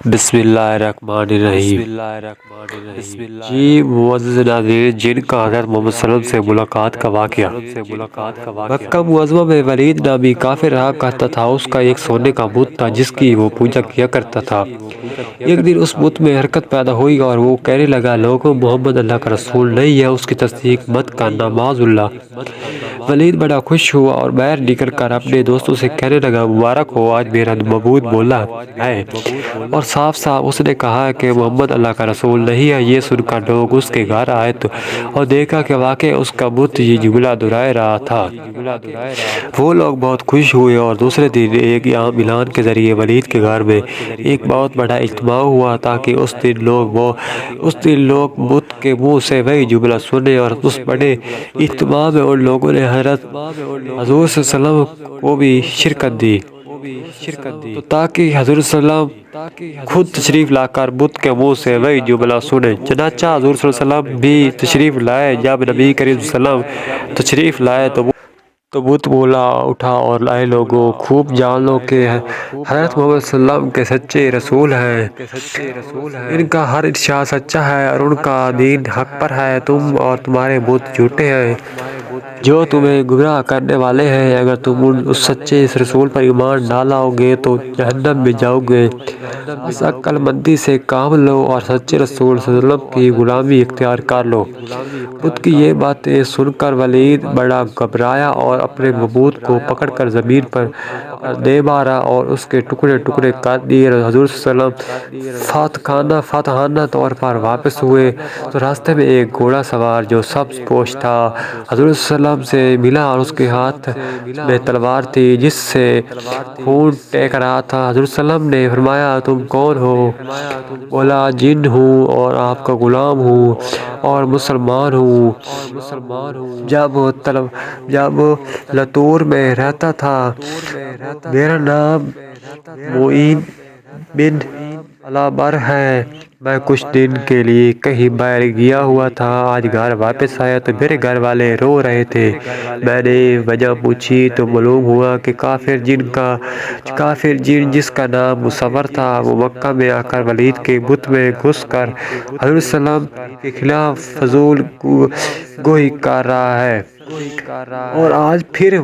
بسم اللہ الرحمن الرحیم۔ جی معزز ناظرین، جن کا حضرت محمد صلی اللہ علیہ وسلم سے ملاقات کا واقعہ۔ مکہ معظمہ میں ولید نامی کافر رہا کرتا تھا۔ اس کا ایک سونے کا بت تھا جس کی وہ پوجا کیا کرتا تھا۔ ایک دن اس بت میں حرکت پیدا ہوئی اور وہ کہنے لگا، لوگوں، محمد اللہ کا رسول نہیں ہے، اس کی تصدیق مت کرنا، معاذ اللہ۔ ولید بڑا خوش ہوا اور باہر نکل کر اپنے دوستوں سے کہنے لگا، مبارک ہو، آج میرا معبود بولا ہے۔ اور صاف صاف اس نے کہا کہ محمد اللہ کا رسول نہیں ہے۔ یہ سن کر لوگ اس کے گھر آئے اور دیکھا کہ واقعی اس کا بت یہ جملہ دہرا رہا تھا۔ وہ لوگ بہت خوش ہوئے اور دوسرے دن ایک عام اعلان کے ذریعے ولید کے گھر میں ایک بہت بڑا اجتماع ہوا تاکہ اس دن لوگ بت کے منہ سے وہی جملہ سنیں۔ اور اس بڑے اجتماع میں ان لوگوں نے حضرت حضور صلی اللہ علیہ وسلم کو بھی شرکت دی تو تاکہ حضور صلی اللہ علیہ وسلم خود تشریف لا کر بت کے منہ سے وہی جملہ سنیں۔ چنانچہ حضور صلی اللہ علیہ وسلم بھی تشریف لائے۔ جب نبی کریم صلی اللہ علیہ وسلم تشریف لائے تو بت بولا اٹھا اور اے لوگو، خوب جان لو کہ حضرت محمد صلی اللہ علیہ وسلم کے سچے رسول ہیں۔ ان کا ہر ارشاد سچا ہے اور ان کا دین حق پر ہے۔ تم اور تمہارے بت جھوٹے ہیں جو تمہیں گمراہ کرنے والے ہیں۔ اگر تم اس سچے رسول پر ایمان نہ لاؤ گے تو جہنم میں جاؤ گے۔ بس عقل مندی سے کام لو اور سچے رسول صلی اللہ علیہ وسلم کی غلامی اختیار کر لو۔ بت کی یہ باتیں سن کر ولید بڑا گھبرایا اور اپنے معبود کو پکڑ کر زمین پر دے مارا اور اس کے ٹکڑے ٹکڑے کر دیے۔ حضور صلی اللہ علیہ وسلم فاتحانہ طور پر واپس ہوئے تو راستے میں ایک گھوڑا سوار جو سبز پوش تھا حضور صلی اللہ علیہ وسلم سے ملا اور اس کے ہاتھ میں تلوار تھی جس سے خون ٹپک رہا تھا۔ حضور صلی اللہ علیہ وسلم نے فرمایا، تم کون ہو؟ بولا، جن ہوں اور آپ کا غلام ہوں اور مسلمان ہوں۔ جب وہ لتور میں رہتا تھا، میرا نام معین بن علابر ہے۔ میں کچھ دن کے لیے کہیں باہر گیا ہوا تھا۔ آج گھر واپس آیا تو میرے گھر والے رو رہے تھے۔ میں نے وجہ پوچھی تو معلوم ہوا کہ کافر جن جس کا نام مصور تھا، وہ مکہ میں آ کر ولید کے بت میں گھس کر حضور صلی اللہ علیہ وسلم کے خلاف فضول گوئی کر رہا ہے اور آج پھر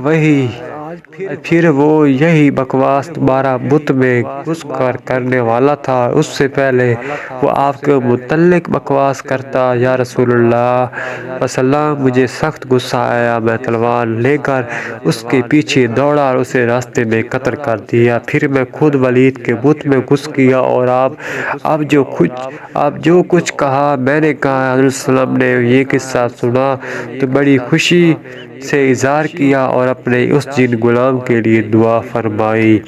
وہ یہی بکواس دوبارہ بت میں گھس کر کرنے والا تھا۔ اس سے پہلے وہ آپ کے متعلق بکواس کرتا۔ یا رسول اللہ وسلم، مجھے سخت غصہ آیا۔ میں تلوار لے کر اس کے پیچھے دوڑا اور اسے راستے میں قتل کر دیا۔ پھر میں خود ولید کے بت میں گھس گیا اور آپ جو کچھ کہا میں نے کہا۔ حضرت صلی اللہ علیہ وسلم نے یہ قصہ سنا تو بڑی خوشی سے اظہار کیا اور اپنے اس جن غلام کے لیے دعا فرمائی۔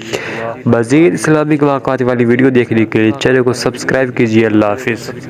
مزید اسلامی واقعات والی ویڈیو دیکھنے کے لیے چینل کو سبسکرائب کیجیے۔ اللہ حافظ۔